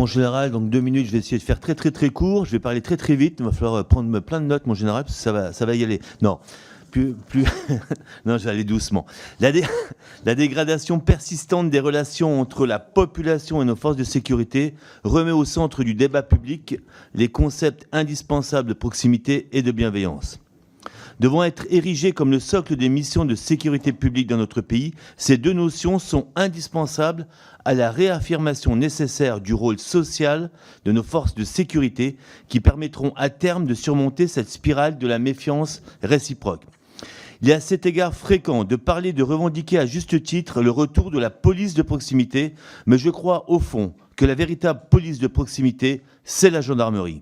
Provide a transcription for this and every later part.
En général, donc 2 minutes, je vais essayer de faire très très très court. Je vais parler très très vite. Il va falloir prendre plein de notes, mon général, parce que ça va y aller. Non, plus... non, je vais aller doucement. La dégradation persistante des relations entre la population et nos forces de sécurité remet au centre du débat public les concepts indispensables de proximité et de bienveillance. Devant être érigées comme le socle des missions de sécurité publique dans notre pays, ces deux notions sont indispensables à la réaffirmation nécessaire du rôle social de nos forces de sécurité qui permettront à terme de surmonter cette spirale de la méfiance réciproque. Il est à cet égard fréquent de parler, de revendiquer à juste titre le retour de la police de proximité, mais je crois au fond que la véritable police de proximité, c'est la gendarmerie.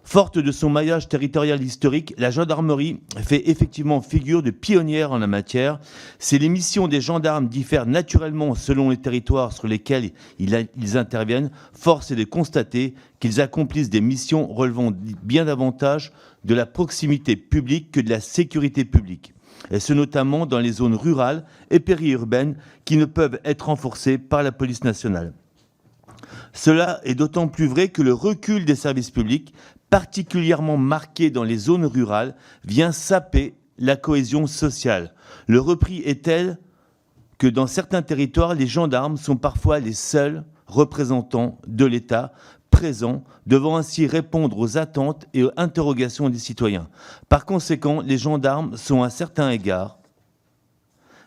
Forte de son maillage territorial historique, la gendarmerie fait effectivement figure de pionnière en la matière. Si les missions des gendarmes diffèrent naturellement selon les territoires sur lesquels ils interviennent, force est de constater qu'ils accomplissent des missions relevant bien davantage de la proximité publique que de la sécurité publique. Et ce notamment dans les zones rurales et périurbaines qui ne peuvent être renforcées par la police nationale. Cela est d'autant plus vrai que le recul des services publics, particulièrement marqué dans les zones rurales, vient saper la cohésion sociale. Le repli est tel que dans certains territoires, les gendarmes sont parfois les seuls représentants de l'État présents, devant ainsi répondre aux attentes et aux interrogations des citoyens. Par conséquent, les gendarmes sont à certains égards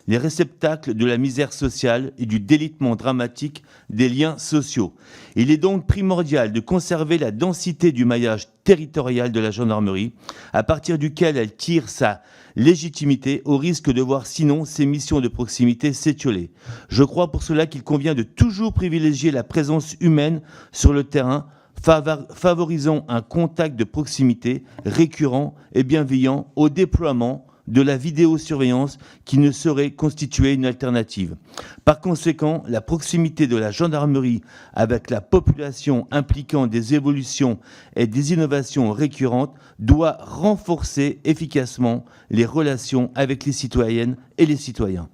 les réceptacles de la misère sociale et du délitement dramatique des liens sociaux. Il est donc primordial de conserver la densité du maillage territorial de la gendarmerie, à partir duquel elle tire sa légitimité, au risque de voir sinon ses missions de proximité s'étioler. Je crois pour cela qu'il convient de toujours privilégier la présence humaine sur le terrain, favorisant un contact de proximité récurrent et bienveillant au déploiement de la vidéosurveillance qui ne saurait constituer une alternative. Par conséquent, la proximité de la gendarmerie avec la population impliquant des évolutions et des innovations récurrentes doit renforcer efficacement les relations avec les citoyennes et les citoyens.